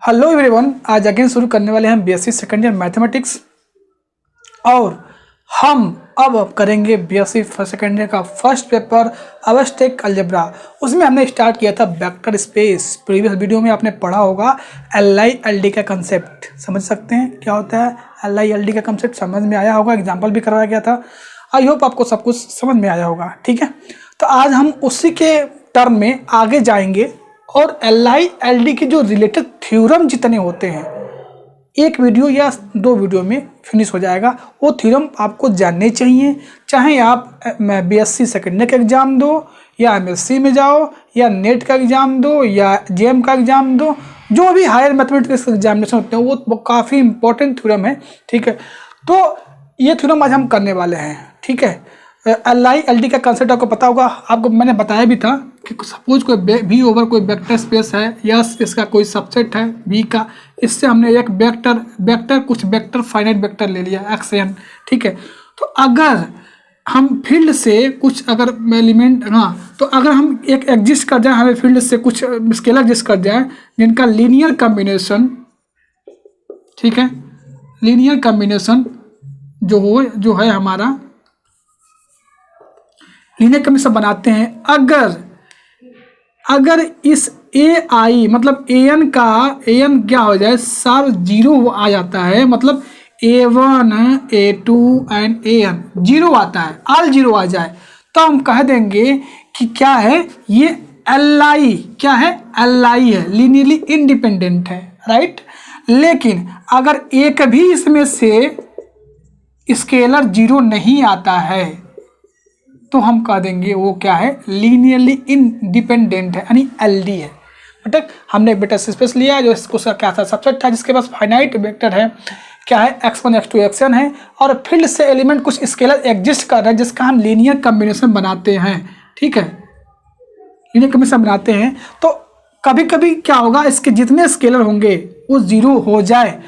Hello everyone, आज again शुरू करने वाले हैं बीएससी सेकेंड ईयर मैथमेटिक्स और हम अब करेंगे बीएससी सेकेंड ईयर का फर्स्ट पेपर अबस्ट्रैक्ट अलजेब्रा। उसमें हमने स्टार्ट किया था वेक्टर स्पेस। प्रीवियस वीडियो में आपने पढ़ा होगा LI LD का कंसेप्ट। समझ सकते हैं क्या होता है LI LD का कंसेप्ट? समझ में आया होगा, एग्जाम्पल भी करवाया गया था। आई होप आपको सब कुछ समझ में आया होगा। ठीक है, तो आज हम उसी के टर्म में आगे जाएंगे और LI LD के जो रिलेटेड थ्योरम जितने होते हैं एक वीडियो या दो वीडियो में फिनिश हो जाएगा। वो थ्योरम आपको जानने चाहिए, चाहे आप BSc सेकेंड ईयर का एग्जाम दो या MSc में जाओ या नेट का एग्जाम दो या JM का एग्जाम दो। जो भी हायर मैथमेटिक्स एग्जामिनेशन होते हैं वो काफ़ी इंपॉर्टेंट थ्योरम है। ठीक है, तो ये थ्योरम आज हम करने वाले हैं। ठीक है, LI LD का कंसेप्ट आपको पता होगा, आपको मैंने बताया भी था कि सपोज कोई V ओवर कोई वेक्टर स्पेस है या इसका कोई सबसेट है V का। इससे हमने एक वेक्टर कुछ वेक्टर फाइनाइट वेक्टर ले लिया XN। ठीक है, तो अगर हम फील्ड से कुछ अगर एलिमेंट तो अगर हम एक एग्जिस्ट कर जाए, हमें फील्ड से कुछ स्केलर एग्जिस्ट कर जाए जिनका लीनियर कम्बिनेशन, ठीक है, लीनियर कम्बिनेशन जो है हमारा लीनियर कम्बिनेशन बनाते हैं। अगर इस AI मतलब AN क्या हो जाए, सब जीरो आ जाता है, मतलब A1 A2 and AN zero आता है, ऑल जीरो आ जाए, तो हम कह देंगे कि क्या है ये LI, क्या है LI है, लीनियरली इंडिपेंडेंट है, राइट। लेकिन अगर एक भी इसमें से स्केलर जीरो नहीं आता है तो हम कह देंगे वो क्या है, लीनियरली इंडिपेंडेंट है, यानी LD है। मतलब हमने वेक्टर स्पेस लिया जो इसको क्या था, सबसेट था जिसके पास फाइनाइट वेक्टर है, क्या है x1 x2 xn है, और फील्ड से एलिमेंट कुछ स्केलर एग्जिस्ट कर रहा है जिसका हम लीनियर कम्बिनेशन बनाते हैं। ठीक है, लीनियर कम्बिनेशन बनाते हैं तो कभी कभी क्या होगा, इसके जितने स्केलर होंगे वो जीरो हो जाए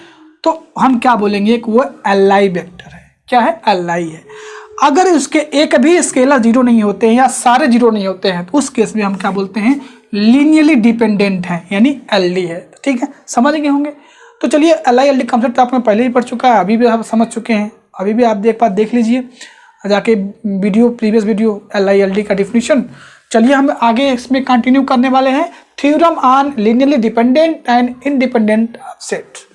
तो हम क्या बोलेंगे कि वो LI वेक्टर है। क्या है, LI है। अगर उसके एक भी स्केलर जीरो नहीं होते हैं या सारे जीरो नहीं होते हैं तो उस केस में हम क्या बोलते हैं, लीनियरली डिपेंडेंट है, यानी LD है। ठीक है, समझ गए होंगे। तो चलिए LI LD कंसेप्ट आपने पहले ही पढ़ चुका है, अभी भी आप समझ चुके हैं, अभी भी आप देख लीजिए जाके video, previous video LI LD का डिफिनीशन। चलिए हम आगे इसमें कंटिन्यू करने वाले हैं, theorem on linearly dependent and independent set.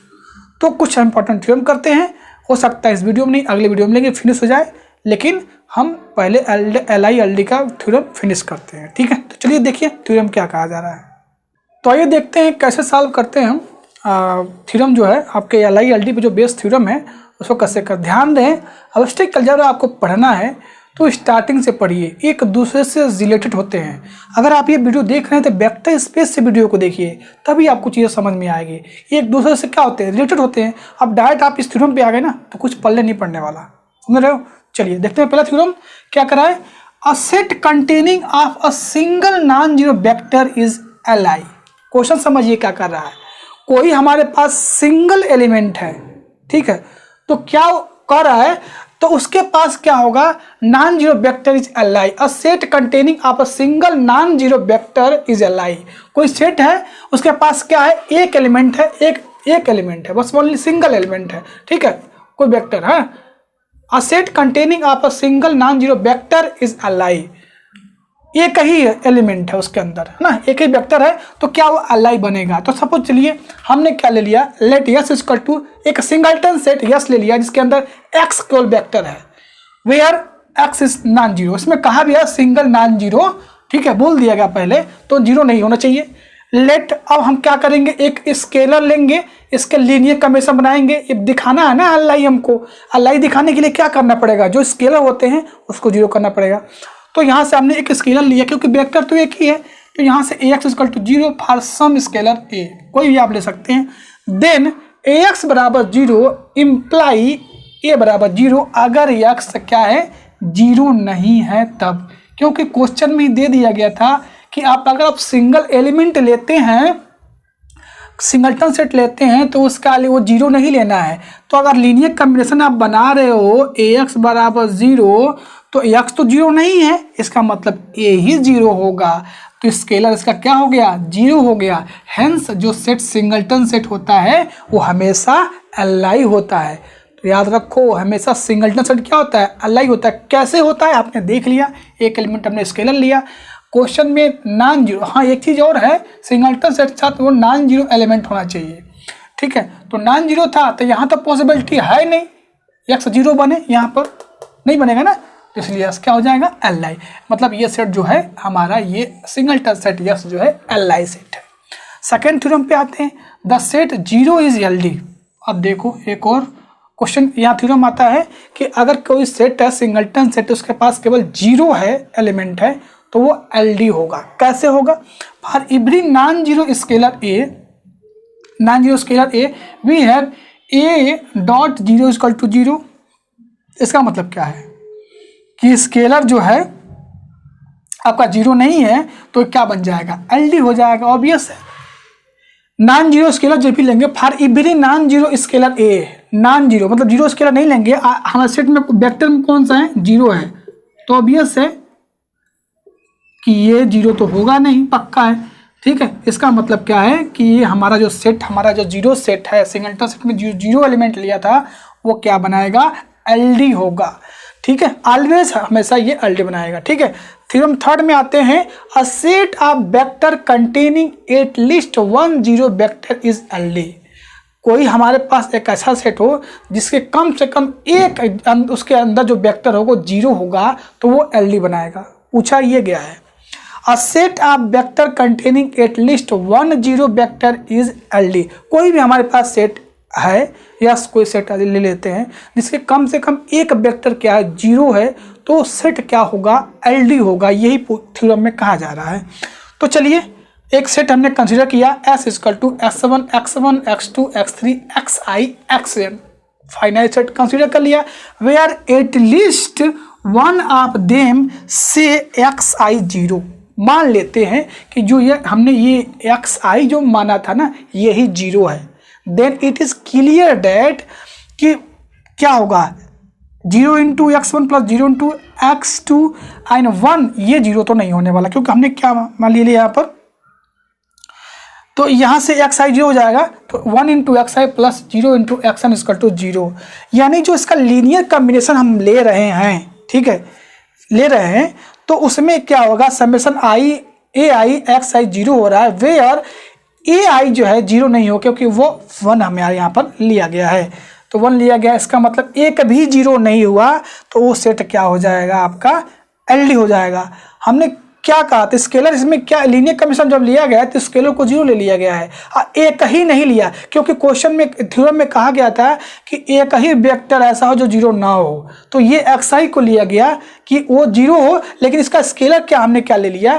तो कुछ इंपॉर्टेंट थ्योरम करते हैं, हो सकता है इस वीडियो में नहीं अगले वीडियो में लेंगे फिनिश हो जाए, लेकिन हम पहले LI LD का थ्योरम फिनिश करते हैं। ठीक है, तो चलिए देखिए थ्योरम क्या कहा जा रहा है। तो आइए देखते हैं कैसे सॉल्व करते हैं हम थ्योरम जो है आपके LI LD पे जो बेस थ्योरम है उसको कैसे कर। ध्यान दें, अबस्ट्रैक्ट अलजेब्रा आपको पढ़ना है तो स्टार्टिंग से पढ़िए, एक दूसरे से रिलेटेड होते हैं। अगर आप ये वीडियो देख रहे हैं तो वेक्टर स्पेस से वीडियो को देखिए, तभी आपको चीज़ें समझ में आएगी। एक दूसरे से क्या होते हैं, रिलेटेड होते हैं। अब डायरेक्ट आप इस थ्योरम पे आ गए ना तो कुछ पल्ले नहीं पड़ने वाला, समझ रहे हो। चलिए देखते हैं पहला थ्योरम क्या करा है। A set containing of a single non zero vector is LI। Question समझिए क्या कर रहा है, कोई हमारे पास सिंगल एलिमेंट है, ठीक है, तो क्या कर रहा है, तो उसके पास क्या होगा, non zero vector is LI। A set containing of a single non zero vector is LI। कोई सेट है, उसके पास क्या है, एक एलिमेंट है, एक एलिमेंट है, बस ओनली सिंगल एलिमेंट है। ठीक है, कोई वेक्टर है, A set containing of a single non-zero vector is LI। एक ही एलिमेंट है उसके अंदर, है ना, एक ही वेक्टर है, तो क्या वो LI बनेगा। तो सपोज चलिए हमने क्या ले लिया, लेट S इक्वल टू एक सिंगलटन सेट S ले लिया जिसके अंदर X केवल वेक्टर है, where X is non zero. इसमें कहा भी है सिंगल नॉन जीरो, ठीक है, बोल दिया गया पहले, तो जीरो नहीं होना चाहिए। लेट अब हम क्या करेंगे, एक स्केलर लेंगे, इसके लीनियर कम्बिनेशन बनाएंगे। ये दिखाना है ना LI, हमको LI दिखाने के लिए क्या करना पड़ेगा, जो स्केलर होते हैं उसको जीरो करना पड़ेगा। तो यहाँ से हमने एक स्केलर लिया क्योंकि वेक्टर तो एक ही है, तो यहाँ से AX equal to zero for some scalar A, कोई भी आप ले सकते हैं। देन AX बराबर जीरो इम्प्लाई A बराबर जीरो अगर X क्या है, जीरो नहीं है तब। क्योंकि क्वेश्चन में दे दिया गया था कि अगर आप सिंगल एलिमेंट लेते हैं, सिंगलटन सेट लेते हैं तो उसका वो जीरो नहीं लेना है। तो अगर लीनियर कम्बिनेशन आप बना रहे हो AX बराबर जीरो, तो x तो 0 नहीं है, इसका मतलब a ही 0 होगा, तो स्केलर इसका क्या हो गया, 0 हो गया। हेंस जो सेट सिंगलटन सेट होता है वो हमेशा Li होता है। तो याद रखो, हमेशा सिंगलटन सेट क्या होता है, Li होता है। कैसे होता है आपने देख लिया, एक एलिमेंट हमने स्केलर लिया, क्वेश्चन में नॉन जीरो, हाँ एक चीज़ और है, सिंगलटन सेट के साथ वो नॉन जीरो एलिमेंट होना चाहिए, ठीक है। तो नॉन जीरो था तो यहाँ तो पॉसिबिलिटी है नहीं x 0 बने, यहाँ पर नहीं बनेगा ना, तो इसलिए यस क्या हो जाएगा, Li। मतलब ये सेट जो है हमारा, ये सिंगलटन सेट यस जो है Li सेट है। सेकेंड थ्योरम पे आते हैं, द सेट 0 इज LD। अब देखो एक और क्वेश्चन यहाँ थ्योरम आता है कि अगर कोई सेट है सिंगलटन सेट, उसके पास केवल 0 है एलिमेंट है, तो वो LD होगा। कैसे होगा, for every non zero scalar a, non zero scalar a we have a dot 0 equal to 0। इसका मतलब क्या है कि स्केलर जो है आपका 0 नहीं है तो क्या बन जाएगा, LD हो जाएगा, ऑब्वियस है। नॉन जीरो स्केलर जब भी लेंगे, for every non zero scalar a, non zero मतलब 0 स्केलर नहीं लेंगे, हमारे सेट में वेक्टर में कौन सा है, 0 है, तो ऑब्वियस है कि ये 0 तो होगा नहीं, पक्का है, ठीक है। इसका मतलब क्या है कि ये हमारा जो सेट, हमारा जो 0 सेट है, सिंगलटन सेट में जो 0 एलिमेंट लिया था वो क्या बनाएगा, LD होगा, ठीक है। ऑलवेज हमेशा ये LD बनाएगा, ठीक है। थ्योरम थर्ड में आते हैं, a set of vector containing at least 1 0 vector is LD। कोई हमारे पास एक ऐसा सेट हो जिसके कम से कम एक उसके अंदर जो वेक्टर होगा 0 होगा तो वो LD बनाएगा। पूछा ये गया है, A set of vector containing at least 1 0 vector is LD। कोई भी हमारे पास सेट है या कोई सेट ले लेते हैं जिसके कम से कम एक वेक्टर क्या है, 0 है, तो सेट क्या होगा, LD होगा। यही थ्योरम में कहा जा रहा है। तो चलिए एक सेट हमने कंसीडर किया, S equal to x1 x1 x2 x3 xi xn, finite set consider कर लिया, where at least one of them से xi 0। मान लेते हैं कि जो ये हमने ये xi जो माना था ना, यही 0 है, then it is clear that कि क्या होगा, 0 into x1 plus 0 into x2 and 1, ये 0 तो नहीं होने वाला, क्योंकि हमने क्या मान लिया यहाँ पर, तो यहाँ से xi 0 हो जाएगा, तो 1 into xi plus 0 into xn equal to 0। यानी जो इसका लीनियर कॉम्बिनेशन हम ले रहे हैं, ठीक है, ले रहे हैं, तो उसमें क्या होगा, समेशन आई ए आई एक्स आई 0 हो रहा है, वेयर ए आई जो है 0 नहीं हो, क्योंकि वो 1 हमारे यहाँ पर लिया गया है, तो 1 लिया गया, इसका मतलब एक भी 0 नहीं हुआ तो वो सेट क्या हो जाएगा, आपका LD हो जाएगा। हमने क्या कहा था, स्केलर, इसमें क्या लीनियर कमीशन जब लिया गया है तो स्केलर को 0 ले लिया गया है, एक ही नहीं लिया, क्योंकि क्वेश्चन में थ्योरम में कहा गया था कि एक ही वेक्टर ऐसा हो जो 0 ना हो, तो ये xi को लिया गया कि वो 0 हो, लेकिन इसका स्केलर क्या हमने क्या ले लिया,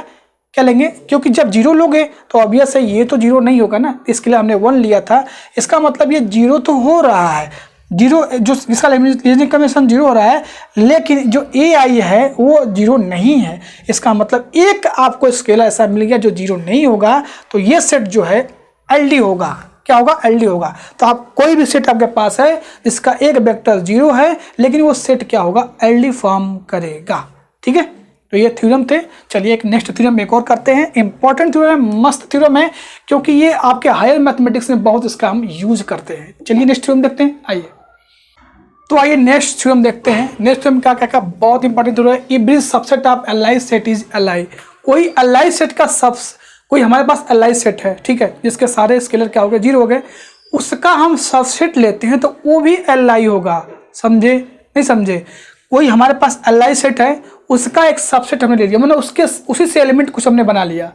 क्या लेंगे, क्योंकि जब 0 लोगे तो ऑब्वियस है ये तो 0 नहीं होगा ना, इसके लिए हमने 1 लिया था, इसका मतलब ये 0 तो हो रहा है, 0 जो इसका लीनियर कॉम्बिनेशन 0 हो रहा है, लेकिन जो ए आई है वो 0 नहीं है, इसका मतलब एक आपको स्केलर ऐसा मिल गया जो 0 नहीं होगा, तो ये सेट जो है LD होगा। क्या होगा, LD होगा। तो आप कोई भी सेट आपके पास है जिसका एक वेक्टर 0 है, लेकिन वो सेट क्या होगा, LD फॉर्म करेगा, ठीक है। तो ये थ्योरम थे। चलिए एक नेक्स्ट थ्योरम एक और करते हैं, इंपॉर्टेंट थ्योरम है, मस्त थ्योरम है, क्योंकि ये आपके हायर मैथमेटिक्स में बहुत इसका हम यूज करते हैं। चलिए नेक्स्ट थ्योरम देखते हैं, आइए। तो आइए नेक्स्ट थ्योरम देखते हैं। नेक्स्ट थ्योरम क्या क्या बहुत इंपॉर्टेंट थ्योरम है, every subset of Li set is Li। कोई Li सेट का कोई हमारे पास Li सेट है, ठीक है, जिसके सारे स्केलर क्या हो गए, 0 हो गए, उसका हम सबसेट लेते हैं तो वो भी Li होगा, समझे नहीं समझे। कोई हमारे पास Li सेट है, उसका एक सबसेट हमने ले लिया, मतलब उसके उसी से एलिमेंट कुछ हमने बना लिया,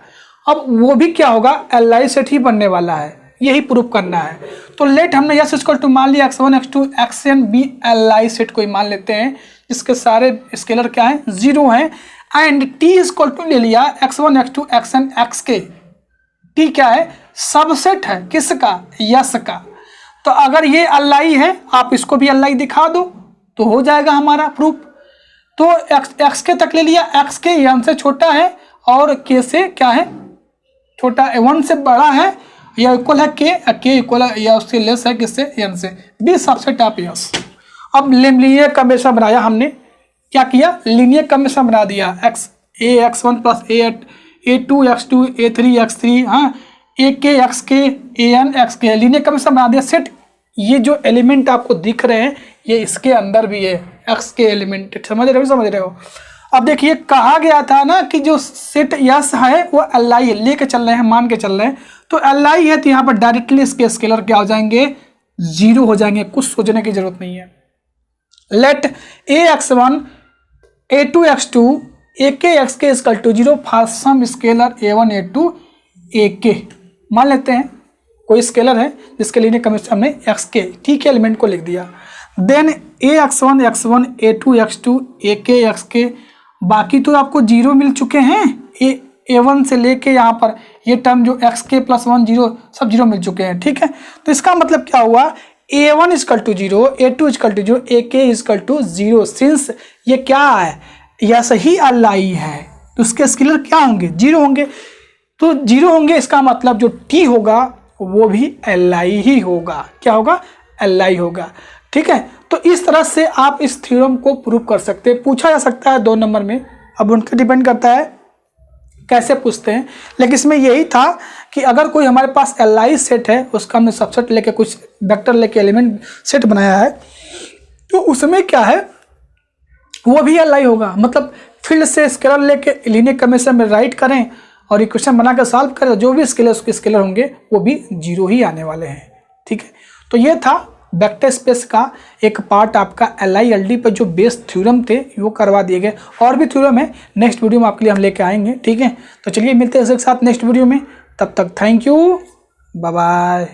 अब वो भी क्या होगा, Li सेट ही बनने वाला है, यही प्रूफ करना है। तो लेट हमने यस इक्वल टू मान लिया x1 x2 xn भी Li सेट कोई मान लेते हैं जिसके सारे स्केलर क्या है, 0 हैं, एंड t इक्वल टू ले लिया x1 x2 xn xk। t क्या है, सबसेट है, किसका, यस का। तो अगर ये Li है, आप इसको भी Li दिखा दो तो हो जाएगा हमारा प्रूफ। तो xk तक ले लिया, xk n से छोटा है और k से क्या है, छोटा, 1 से बड़ा है या इक्वल है k इक्वल है या उससे लेस है किससे, n से, बी सबसेट ऑफ यस। अब लीनियर कॉम्बिनेशन बनाया हमने, क्या किया, लीनियर कॉम्बिनेशन बना दिया, ax1 plus a2 x2 a3 x3, हाँ ak xk an xk, linear combination बना दिया सेट। ये जो एलिमेंट आपको दिख रहे हैं ये इसके अंदर भी है, x के एलिमेंट, समझ रहे हो। अब देखिए कहा गया था ना कि जो सेट यस है वो li है, लेके चल रहे हैं, मान के चल रहे हैं, तो li है तो यहाँ पर डायरेक्टली इसके स्केलर क्या हो जाएंगे, 0 हो जाएंगे, कुछ सोचने की जरूरत नहीं है। Let ax1 a2 x2 ak xk equal to 0 for some scalar a1 a2 ak, मान लेते हैं कोई स्केलर है जिसके लिए कमिश्न हमने xk, ठीक है, एलिमेंट को लिख दिया। Then ax1 x1 a2 x2 ak xk, बाकी तो आपको 0 मिल चुके हैं, a1 से लेके यहाँ पर ये टर्म जो xk प्लस 1 0 सब 0 मिल चुके हैं, ठीक है। तो इसका मतलब क्या हुआ, a1 equal to 0, a2 equal to 0, ak equal to 0, since ये क्या है, यह सही li है तो उसके स्केलर क्या होंगे, 0 होंगे, तो 0 होंगे, इसका मतलब जो t होगा वो भी li ही होगा, क्या होगा, li होगा, ठीक है। तो इस तरह से आप इस थ्योरम को प्रूव कर सकते हैं, पूछा जा सकता है 2 नंबर में, अब उनके डिपेंड करता है कैसे पूछते हैं, लेकिन इसमें यही था कि अगर कोई हमारे पास li सेट है, उसका हमने सबसेट लेके कुछ वेक्टर लेके एलिमेंट सेट बनाया है, तो उसमें क्या है वो भी li होगा, मतलब फील्ड से स्केलर लेके लीनियर कॉम्बिनेशन में राइट करें और इक्वेशन बना कर सॉल्व करें, जो भी स्केलर उसके स्केलर होंगे वो भी 0 ही आने वाले हैं, ठीक है। तो ये था वेक्टर स्पेस का एक पार्ट, आपका LI LD पर जो बेस थ्योरम थे वो करवा दिए गए, और भी थ्योरम है नेक्स्ट वीडियो में आपके लिए हम लेके आएंगे, ठीक है। तो चलिए मिलते हैं इसके साथ नेक्स्ट वीडियो में, तब तक थैंक यू, बाय बाय।